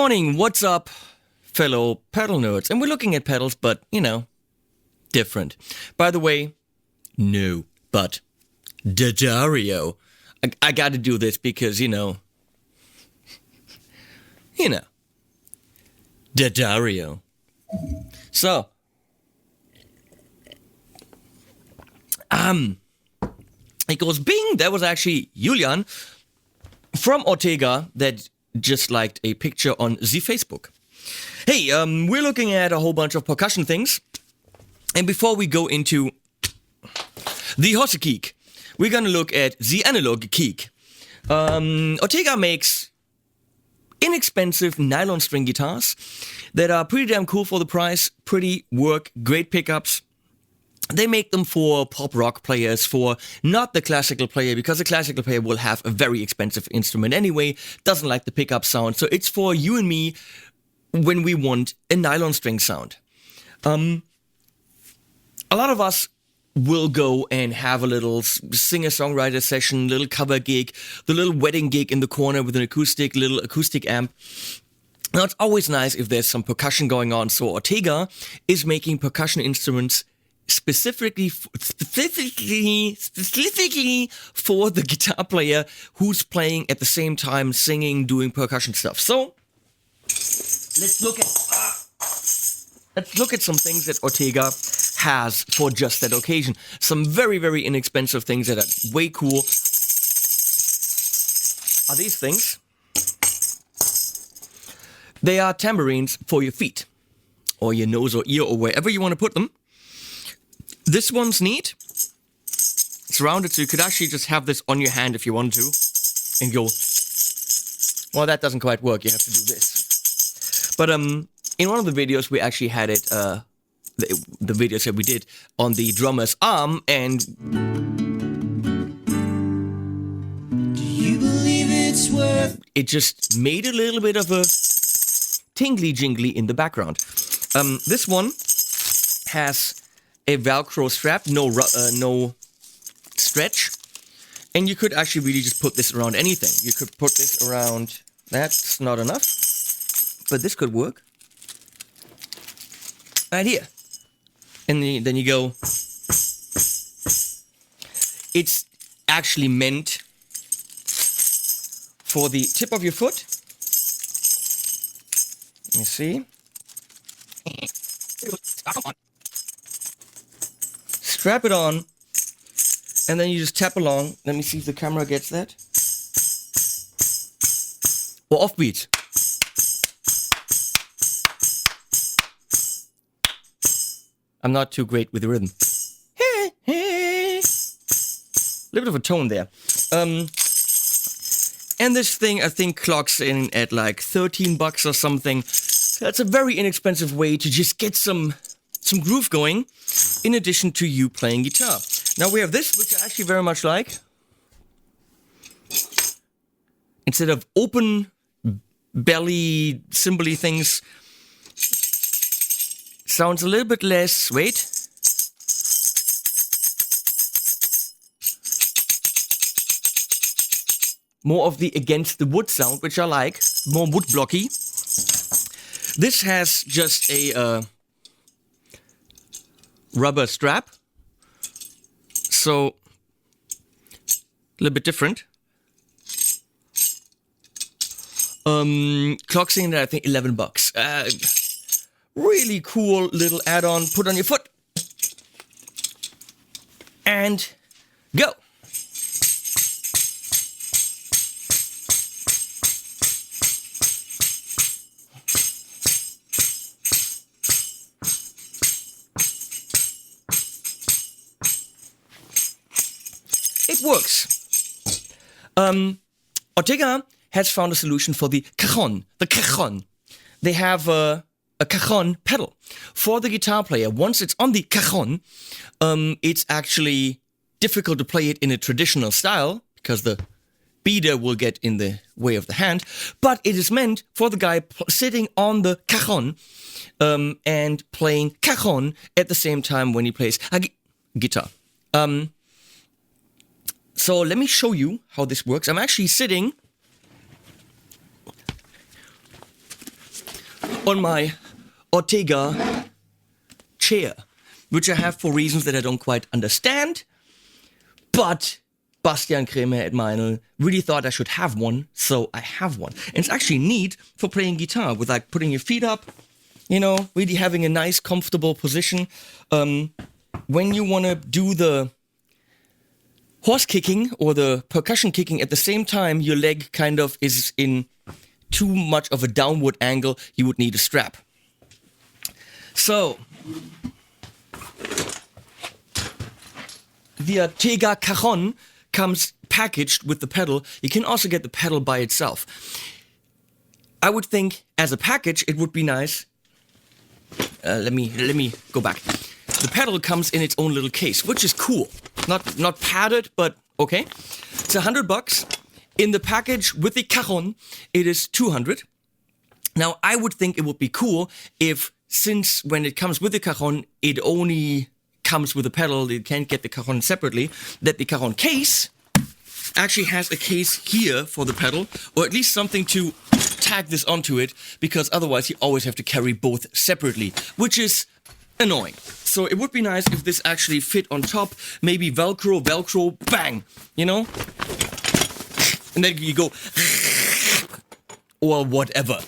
morning, what's up, fellow pedal nerds? And we're looking at pedals, but, you know, different. By the way, no, but D'Addario. I gotta do this because, you know, D'Addario. So, it goes bing. That was actually Julian from Ortega that just liked a picture on the Facebook. Hey, we're looking at a whole bunch of percussion things. And before we go into the Hosse Kick, we're gonna look at the analog kick. Ortega makes inexpensive nylon string guitars that are pretty damn cool for the price, pretty work, great pickups. They make them for pop rock players, for not the classical player, because the classical player will have a very expensive instrument anyway, doesn't like the pickup sound. So it's for you and me when we want a nylon string sound. A lot of us will go and have a little singer-songwriter session, little cover gig, the little wedding gig in the corner with an little acoustic amp. Now it's always nice if there's some percussion going on. So Ortega is making percussion instruments specifically for the guitar player who's playing at the same time, singing, doing percussion stuff. So let's look at some things that Ortega has for just that occasion. Some very, very inexpensive things that are way cool are these things. They are tambourines for your feet or your nose or ear or wherever you want to put them. This one's neat. It's rounded, so you could actually just have this on your hand if you want to. And go, well, that doesn't quite work. You have to do this. But in one of the videos, we actually had it, the videos that we did on the drummer's arm, and do you believe it's worth? It just made a little bit of a tingly jingly in the background. This one has a Velcro strap, no stretch, and you could actually really just put this around anything. You could put this around, that's not enough, but this could work. Right here. And then you go, it's actually meant for the tip of your foot. Let me see. Strap it on, and then you just tap along. Let me see if the camera gets that. Or offbeat. I'm not too great with the rhythm. A little bit of a tone there. And this thing, I think, clocks in at like $13 or something. That's a very inexpensive way to just get some groove going, in addition to you playing guitar. Now we have this, which I actually very much like. Instead of open belly cymbally things, sounds a little bit less, wait. More of the against the wood sound, which I like, more wood blocky. This has just a rubber strap, so a little bit different. Clocks in at I think $11. Really cool little add-on. Put on your foot and go. It works. Ortega has found a solution for the cajon. The cajon. They have a cajon pedal for the guitar player. Once it's on the cajon, it's actually difficult to play it in a traditional style because the beater will get in the way of the hand. But it is meant for the guy sitting on the cajon and playing cajon at the same time when he plays a guitar. So let me show you how this works. I'm actually sitting on my Ortega chair, which I have for reasons that I don't quite understand. But Bastian Kremer at Meinl really thought I should have one, so I have one. And it's actually neat for playing guitar with like putting your feet up, you know, really having a nice, comfortable position. When you want to do the horse kicking or the percussion kicking at the same time, your leg kind of is in too much of a downward angle, you would need a strap. So, the Ortega Cajon comes packaged with the pedal. You can also get the pedal by itself. I would think as a package it would be nice. Let me go back. The pedal comes in its own little case, which is cool. Not padded, but okay. It's $100. In the package with the Cajon, it is $200. Now, I would think it would be cool if, since when it comes with the Cajon, it only comes with a pedal, you can't get the Cajon separately, that the Cajon case actually has a case here for the pedal, or at least something to tag this onto it, because otherwise you always have to carry both separately, which is annoying. So it would be nice if this actually fit on top, maybe Velcro, bang, you know? And then you go, or whatever.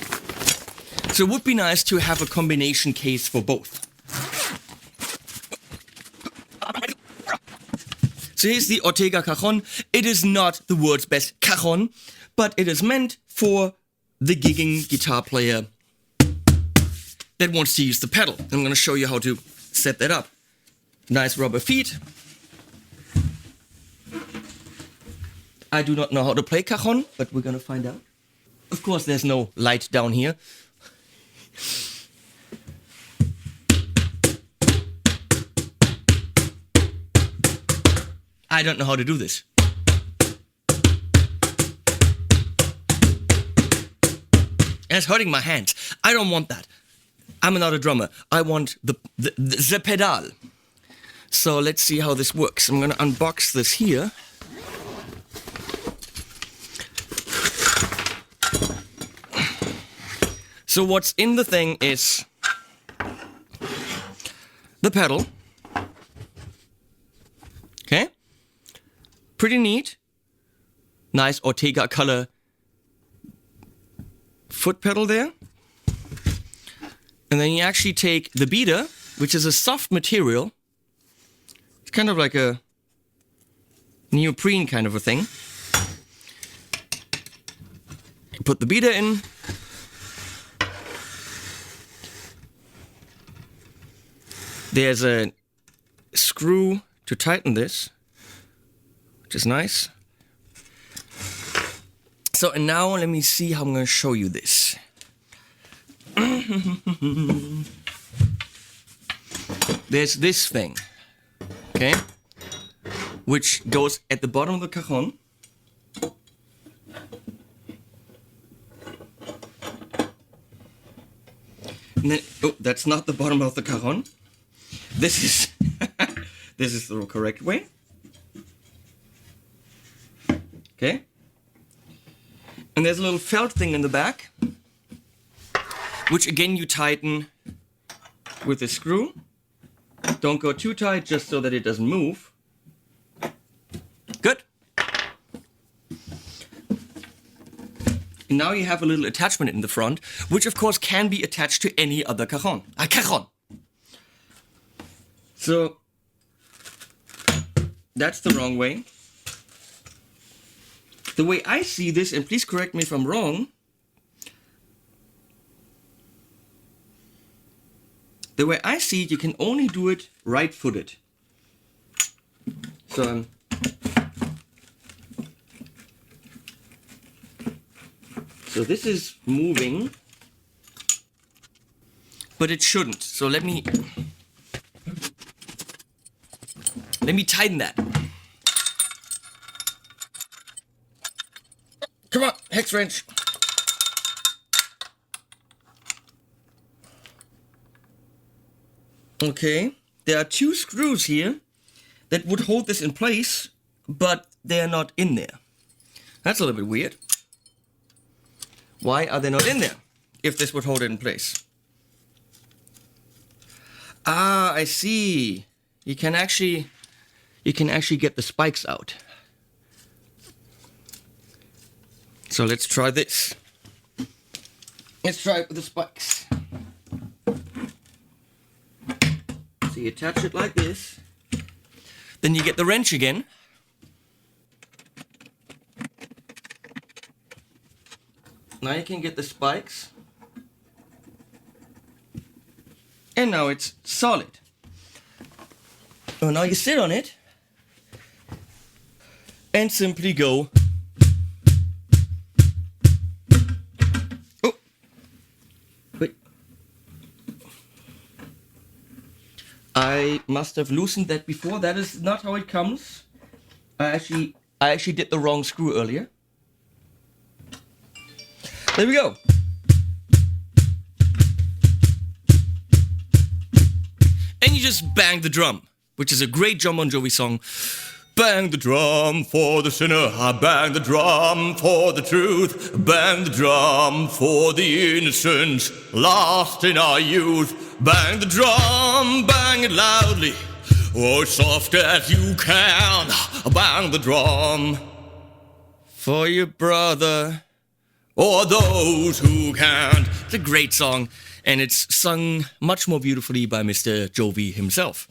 So it would be nice to have a combination case for both. So here's the Ortega Cajon. It is not the world's best cajon, but it is meant for the gigging guitar player that wants to use the pedal. I'm going to show you how to set that up. Nice rubber feet. I do not know how to play cajon, but we're going to find out. Of course, there's no light down here. I don't know how to do this. And it's hurting my hands. I don't want that. I'm not a drummer. I want the pedal. So let's see how this works. I'm going to unbox this here. So what's in the thing is the pedal. Okay? Pretty neat. Nice Ortega color foot pedal there. And then you actually take the beater, which is a soft material. It's kind of like a neoprene kind of a thing. You put the beater in. There's a screw to tighten this, which is nice. So, and now let me see how I'm going to show you this. There's this thing, okay, which goes at the bottom of the cajon. And then, oh, that's not the bottom of the cajon. This is this is the correct way. Okay. And there's a little felt thing in the back, which again you tighten with a screw. Don't go too tight, just so that it doesn't move. Good. And now you have a little attachment in the front, which of course can be attached to any other cajon. Cajon. So that's the wrong way. The way I see this, and please correct me if I'm wrong, the way I see it, you can only do it right-footed. So this is moving, but it shouldn't. So let me tighten that. Come on, hex wrench. Okay, there are two screws here that would hold this in place, but they're not in there. That's a little bit weird. Why are they not in there if this would hold it in place? Ah, I see. You can actually get the spikes out. So let's try this. Let's try it with the spikes. So you attach it like this. Then you get the wrench again. Now you can get the spikes. And now it's solid. So now you sit on it and simply go. Oh, wait. I must have loosened that before. That is not how it comes. I actually did the wrong screw earlier. There we go. And you just bang the drum, which is a great John Bon Jovi song. Bang the drum for the sinner, I bang the drum for the truth, bang the drum for the innocents lost in our youth. Bang the drum, bang it loudly, or soft as you can. Bang the drum for your brother or those who can't. It's a great song, and it's sung much more beautifully by Mr. Jovi himself.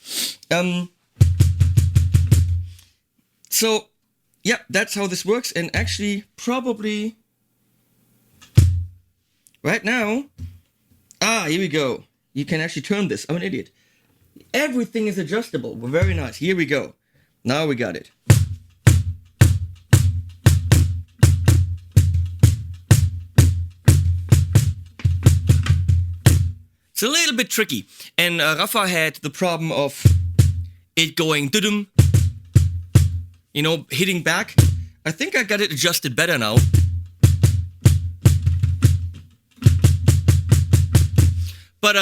So, yeah, that's how this works, and actually, probably, right now, here we go. You can actually turn this. I'm an idiot. Everything is adjustable. Very nice. Here we go. Now we got it. It's a little bit tricky, and Rafa had the problem of it going doo-dum, you know, hitting back. I think I got it adjusted better now. But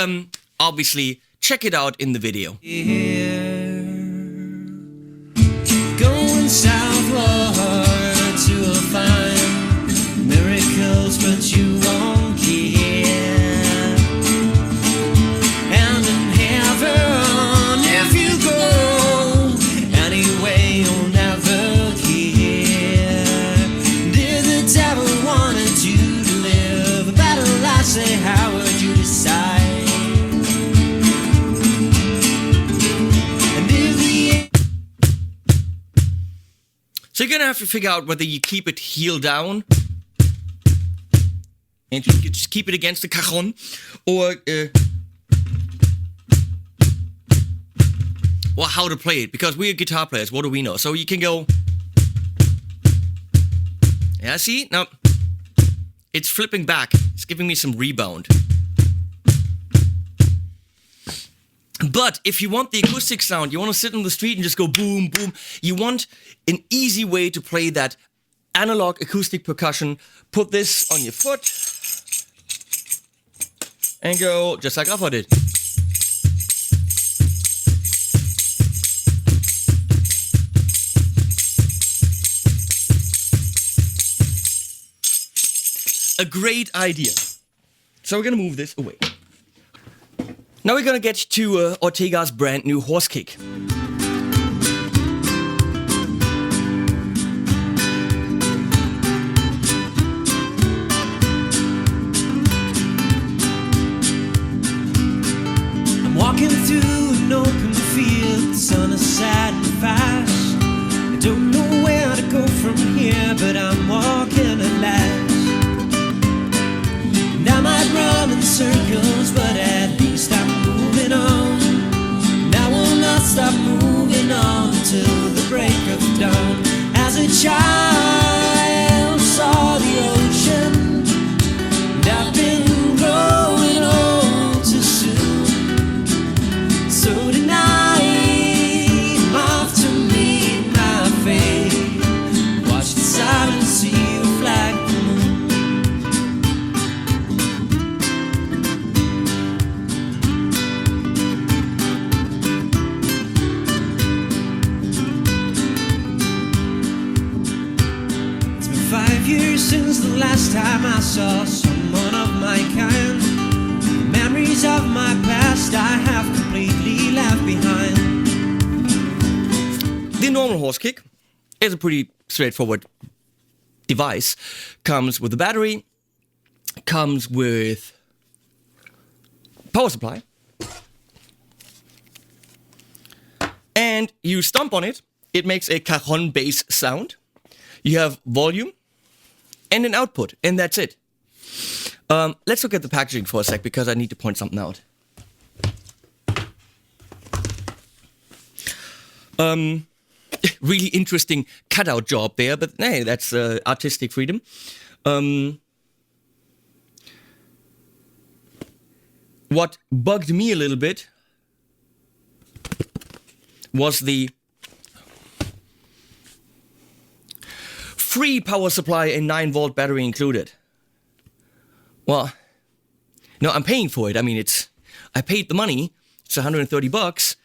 obviously, check it out in the video. Here, going southward to find miracles, but you won't care. Say, how would you decide? And so you're gonna have to figure out whether you keep it heel down and you just keep it against the cajon, or well, how to play it, because we're guitar players, what do we know? So you can go, yeah, see, now it's flipping back. It's giving me some rebound. But if you want the acoustic sound, you want to sit on the street and just go boom, boom. You want an easy way to play that analog acoustic percussion. Put this on your foot and go just like Rafa did. A great idea. So we're gonna move this away. Now we're gonna get to Ortega's brand new horse kick. I'm walking through an open field, the sun is sad and fast. I don't know where to go from here, but I'm walking at last. I might run in circles, but at least I'm moving on. And I will not stop moving on until the break of dawn. As a child saw the ocean, and I've been growing old too soon. So tonight I'm off to meet my fate. Watch the silence sea reflect. Since the last time I saw someone of my kind, memories of my past I have completely left behind. The normal horse kick is a pretty straightforward device. Comes with a battery, comes with power supply, and you stomp on it. It makes a cajon bass sound. You have volume and an output, and that's it. Let's look at the packaging for a sec, because I need to point something out. Really interesting cutout job there, but hey, that's artistic freedom. What bugged me a little bit was the free power supply and 9-volt battery included. Well, no, I'm paying for it. I mean, I paid the money. It's $130.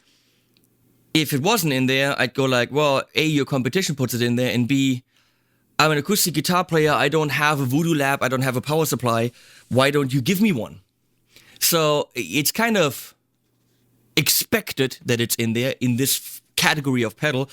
If it wasn't in there, I'd go like, well, A, your competition puts it in there, and B, I'm an acoustic guitar player. I don't have a Voodoo Lab. I don't have a power supply. Why don't you give me one? So it's kind of expected that it's in there in this category of pedal.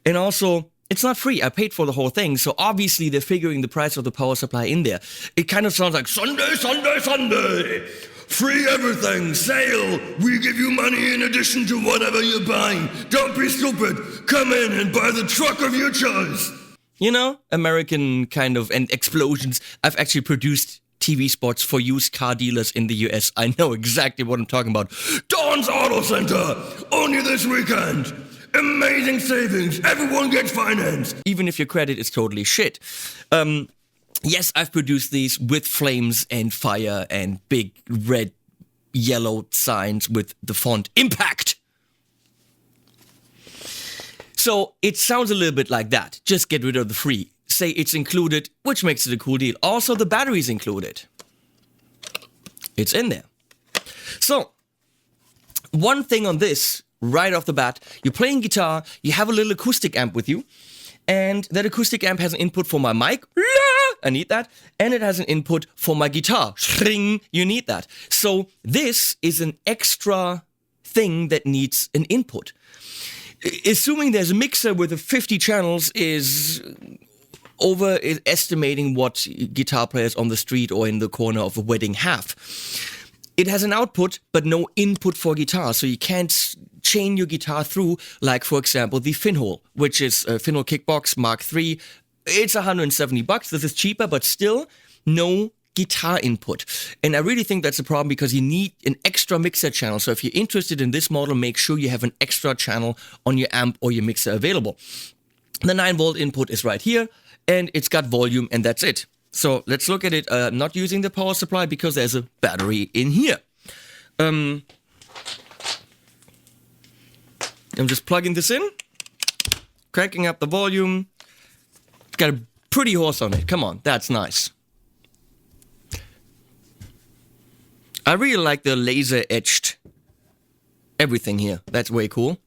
And also, it's not free. I paid for the whole thing. So obviously they're figuring the price of the power supply in there. It kind of sounds like Sunday, Sunday, Sunday. Free everything. Sale. We give you money in addition to whatever you're buying. Don't be stupid. Come in and buy the truck of your choice. You know, American kind of, and explosions. I've actually produced TV spots for used car dealers in the US. I know exactly what I'm talking about. Dawn's Auto Center. Only this weekend. Amazing savings. Everyone gets financed. Even if your credit is totally shit. Yes, I've produced these with flames and fire and big red, yellow signs with the font Impact. So it sounds a little bit like that. Just get rid of the free. Say it's included, which makes it a cool deal. Also, the battery's included. It's in there. So, one thing on this, right off the bat, you're playing guitar, you have a little acoustic amp with you, and that acoustic amp has an input for my mic. I need that. And it has an input for my guitar. You need that. So this is an extra thing that needs an input. Assuming there's a mixer with 50 channels is overestimating what guitar players on the street or in the corner of a wedding have. It has an output, but no input for guitar, so you can't chain your guitar through, like, for example, the Finhole, which is a Finhole Kickbox Mark III. It's $170. This is cheaper, but still no guitar input. And I really think that's a problem, because you need an extra mixer channel. So if you're interested in this model, make sure you have an extra channel on your amp or your mixer available. The 9-volt input is right here, and it's got volume, and that's it. So let's look at it. I'm not using the power supply because there's a battery in here. I'm just plugging this in, cranking up the volume. It's got a pretty horse on it. Come on, that's nice. I really like the laser etched everything here. That's way cool.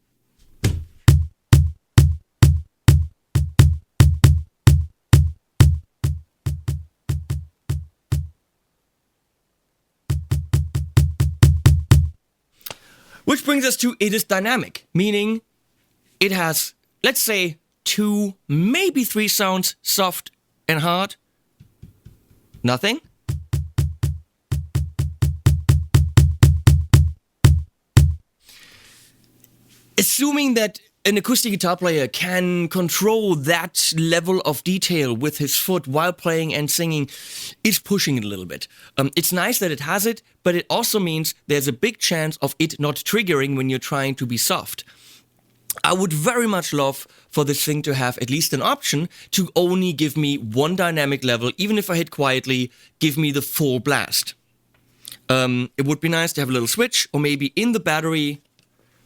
Which brings us to, it is dynamic, meaning it has, let's say, 2, maybe 3 sounds, soft and hard. Nothing. Assuming that an acoustic guitar player can control that level of detail with his foot while playing and singing, is pushing it a little bit. It's nice that it has it, but it also means there's a big chance of it not triggering when you're trying to be soft. I would very much love for this thing to have at least an option to only give me one dynamic level, even if I hit quietly, give me the full blast. It would be nice to have a little switch, or maybe in the battery,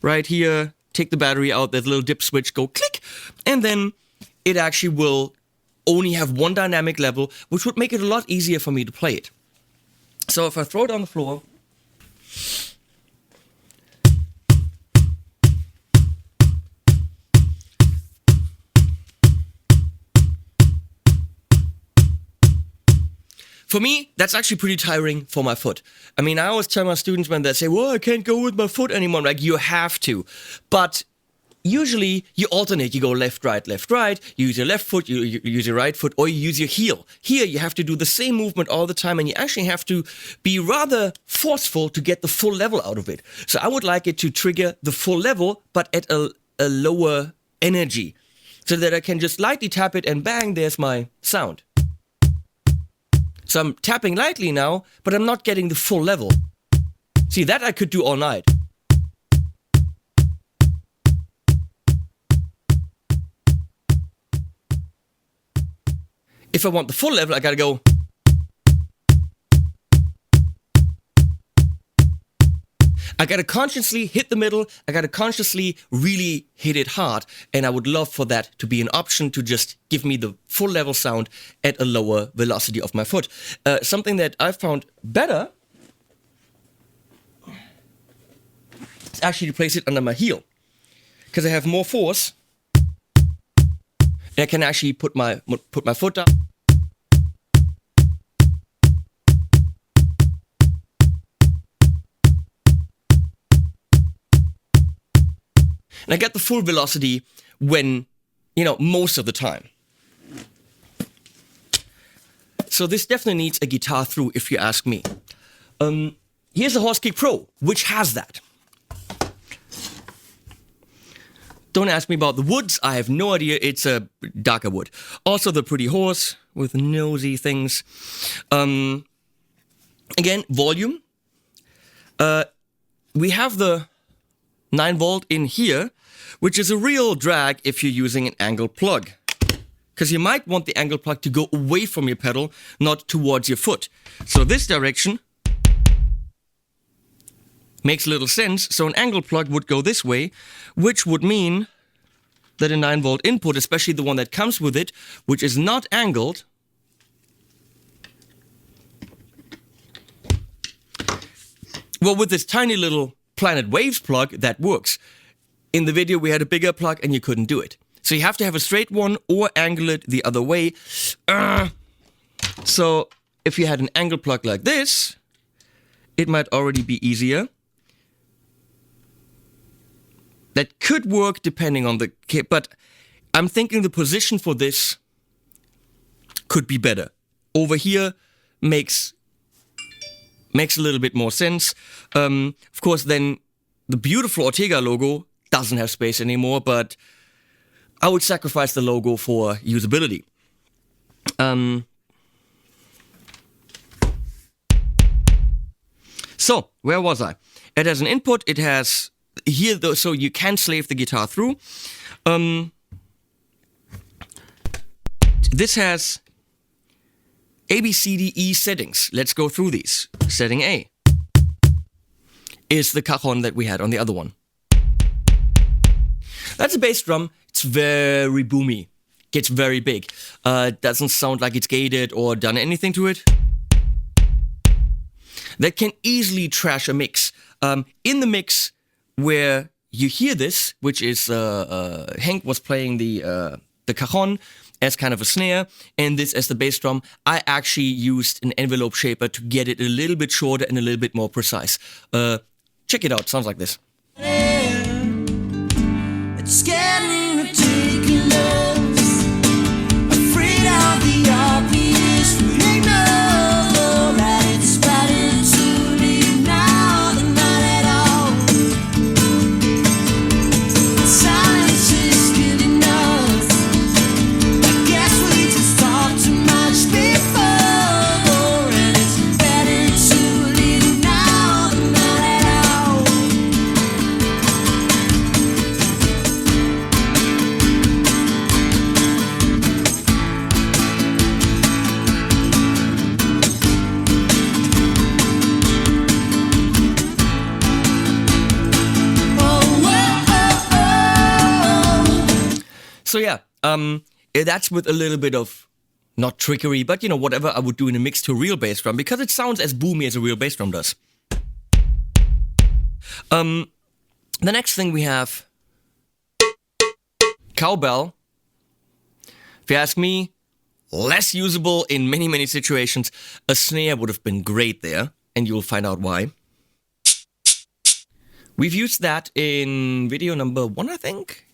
right here, take the battery out, there's a little dip switch, go click, and then it actually will only have one dynamic level, which would make it a lot easier for me to play it. So if I throw it on the floor, For me, that's actually pretty tiring for my foot. I mean, I always tell my students when they say, well, I can't go with my foot anymore. I'm like, you have to. But usually you alternate. You go left, right, you use your left foot, you use your right foot, or you use your heel. Here you have to do the same movement all the time, and you actually have to be rather forceful to get the full level out of it. So I would like it to trigger the full level, but at a lower energy, so that I can just lightly tap it and bang, there's my sound. So I'm tapping lightly now, but I'm not getting the full level. See, that I could do all night. If I want the full level, I gotta go. I gotta consciously hit the middle, I gotta consciously really hit it hard, and I would love for that to be an option to just give me the full level sound at a lower velocity of my foot. Something that I found better is actually to place it under my heel, because I have more force, and I can actually put my foot down. And I get the full velocity when, most of the time. So this definitely needs a guitar through, if you ask me. Here's a Horse Kick Pro, which has that. Don't ask me about the woods, I have no idea, it's a darker wood. Also the pretty horse with nosy things. Again, volume. We have the 9 volt in here, which is a real drag if you're using an angle plug. Because you might want the angle plug to go away from your pedal, not towards your foot. So this direction makes a little sense. So an angle plug would go this way, which would mean that a 9 volt input, especially the one that comes with it, which is not angled, well, with this tiny little Planet Waves plug, that works. In the video, we had a bigger plug and you couldn't do it. So you have to have a straight one or angle it the other way. So if you had an angle plug like this, it might already be easier. That could work depending on the kit, but I'm thinking the position for this could be better. Over here makes a little bit more sense. Of course, then the beautiful Ortega logo doesn't have space anymore, but I would sacrifice the logo for usability. So, where was I? It has an input, it has here, though, so you can slave the guitar through. This has A, B, C, D, E settings. Let's go through these. Setting A is the cajon that we had on the other one. That's a bass drum. It's very boomy. Gets very big. Doesn't sound like it's gated or done anything to it. That can easily trash a mix. In the mix where you hear this, which is Hank was playing the cajon as kind of a snare, and this as the bass drum, I actually used an envelope shaper to get it a little bit shorter and a little bit more precise. Check it out, sounds like this. It's getting ridiculous. Afraid of the obvious. We know that it's better to leave now than not at all. Silence is good enough. I guess we just talked too much before, and it's better to leave now than not at all. So yeah, that's with a little bit of, not trickery, but whatever I would do in a mix to a real bass drum, because it sounds as boomy as a real bass drum does. The next thing we have, cowbell. If you ask me, less usable in many, many situations. A snare would have been great there, and you'll find out why. We've used that in video number 1, I think.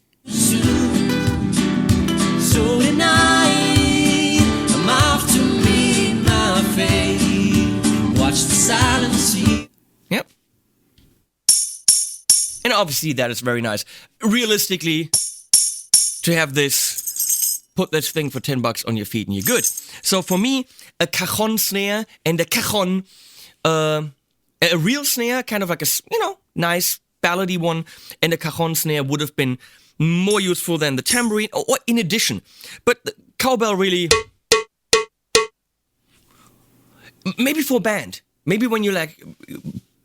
So tonight, I'm off to meet my fate. Watch the silent sea. Yep. And obviously that is very nice. Realistically, to have this, put this thing for $10 on your feet and you're good. So for me, a cajon snare and a cajon, a real snare, kind of like a, nice ballady one, and a cajon snare would have been more useful than the tambourine, or in addition. But the cowbell really, maybe for a band, maybe when you're like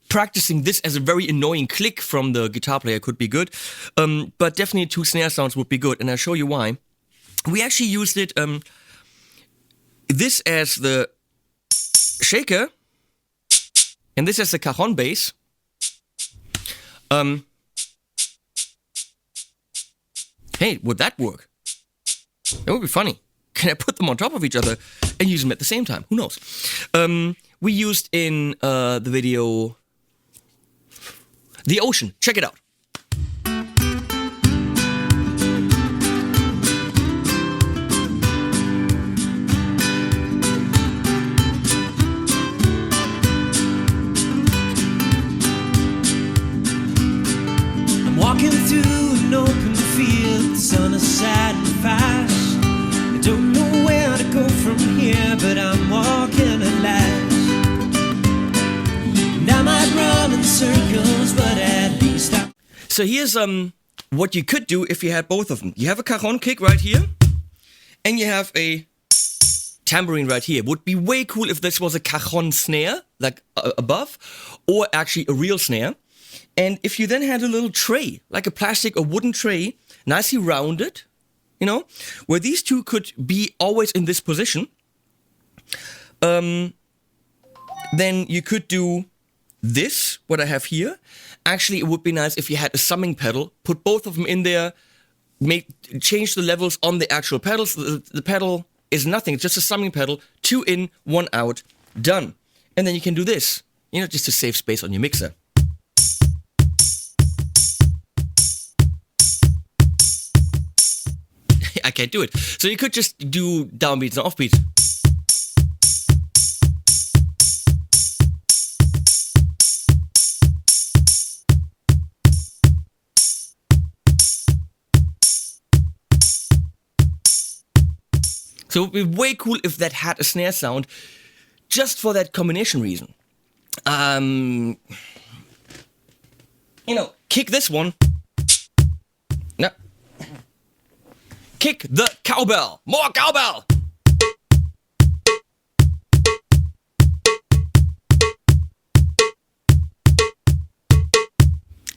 practicing this as a very annoying click from the guitar player could be good, but definitely 2 snare sounds would be good, and I'll show you why. We actually used it, this as the shaker, and this as the cajon bass. Hey, would that work? That would be funny. Can I put them on top of each other and use them at the same time? Who knows? We used in the video The Ocean. Check it out. I'm walking through an open field, the sun is sad and fast. I don't know where to go from here, but I'm walking at last. And I might run in circles, but at least I'm... So here's what you could do if you had both of them. You have a cajon kick right here, and you have a tambourine right here. Would be way cool if this was a cajon snare, like above, or actually a real snare. And if you then had a little tray, like a plastic or wooden tray, nicely rounded, where these two could be always in this position, then you could do this, what I have here. Actually, it would be nice if you had a summing pedal, put both of them in there, change the levels on the actual pedals. The pedal is nothing, it's just a summing pedal, 2 in, 1 out, done. And then you can do this, just to save space on your mixer. I can't do it. So you could just do downbeats and offbeats. So it would be way cool if that had a snare sound, just for that combination reason. Kick this one. No. Kick the cowbell. More cowbell.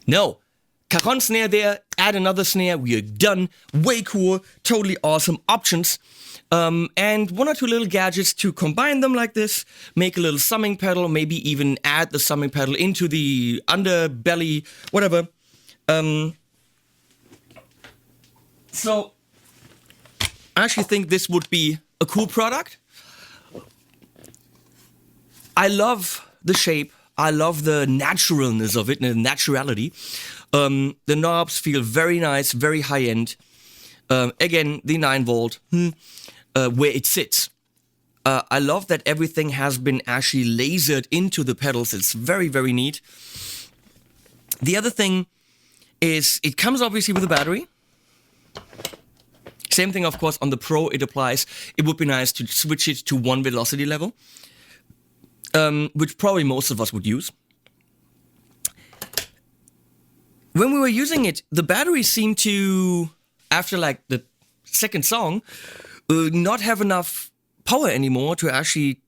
No. Cajon snare there, add another snare, we are done. Way cool, totally awesome options. And 1 or 2 little gadgets to combine them like this, make a little summing pedal, maybe even add the summing pedal into the underbelly, whatever. So, I actually think this would be a cool product. I love the shape, I love the naturalness of it, and the naturality. The knobs feel very nice, very high-end. Again, the 9-volt, where it sits. I love that everything has been actually lasered into the pedals. It's very, very neat. The other thing is, it comes obviously with a battery. Same thing, of course, on the Pro, it applies. It would be nice to switch it to 1 velocity level, which probably most of us would use. When we were using it, the battery seemed to, after like the second song, not have enough power anymore to actually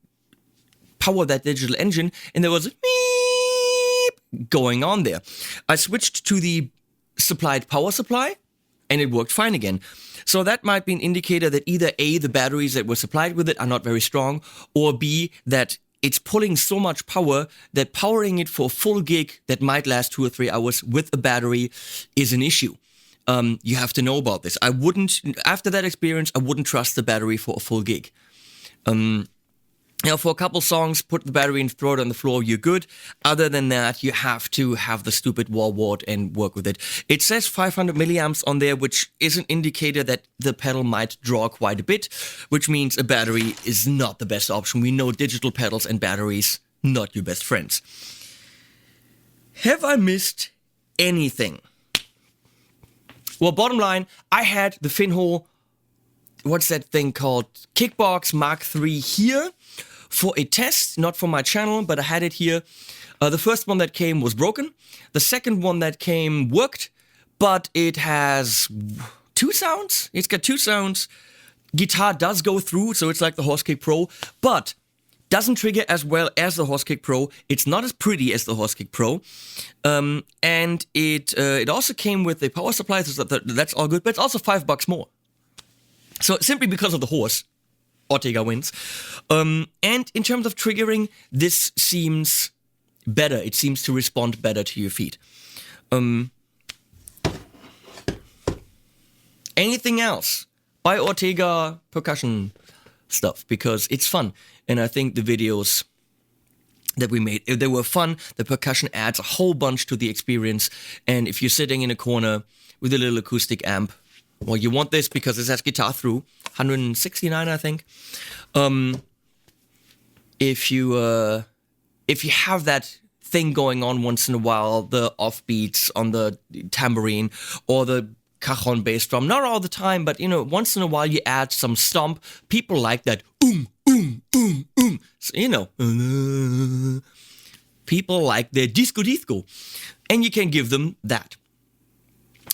power that digital engine, and there was a beep going on there. I switched to the supplied power supply, and it worked fine again. So that might be an indicator that either A, the batteries that were supplied with it are not very strong, or B, that it's pulling so much power that powering it for a full gig that might last 2 or 3 hours with a battery is an issue. you have to know about this. After that experience, I wouldn't trust the battery for a full gig. For a couple songs, put the battery and throw it on the floor, you're good. Other than that, you have to have the stupid wall wart and work with it. It says 500 milliamps on there, which is an indicator that the pedal might draw quite a bit, which means a battery is not the best option. We know digital pedals and batteries, not your best friends. Have I missed anything? Well, bottom line, I had the Finhole, what's that thing called? Kickbox Mark III here for a test, not for my channel, but I had it here. The first one that came was broken. The second one that came worked, but it has 2 sounds. It's got 2 sounds. Guitar does go through, so it's like the Horsekick Pro, but doesn't trigger as well as the Horsekick Pro. It's not as pretty as the Horsekick Pro. And it also came with a power supply, so that's all good, but it's also $5 more. So simply because of the horse, Ortega wins. And in terms of triggering, this seems better. It seems to respond better to your feet. Anything else? Buy Ortega Percussion stuff, because it's fun. And I think the videos that we made, they were fun. The percussion adds a whole bunch to the experience. And if you're sitting in a corner with a little acoustic amp, well, you want this because it has guitar through, 169, I think. If you have that thing going on once in a while, the offbeats on the tambourine or the cajon bass drum, not all the time, but once in a while you add some stomp. People like that. So, people like their disco, and you can give them that.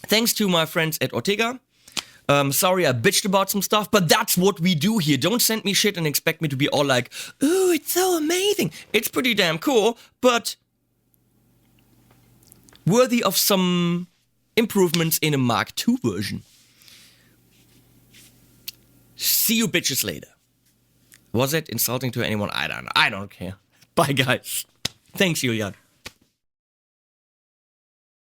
Thanks to my friends at Ortega. Sorry I bitched about some stuff, but that's what we do here. Don't send me shit and expect me to be all like, "Ooh, it's so amazing." It's pretty damn cool, but worthy of some improvements in a Mark II version. See you bitches later. Was it insulting to anyone? I don't know. I don't care. Bye, guys. Thanks, Julian.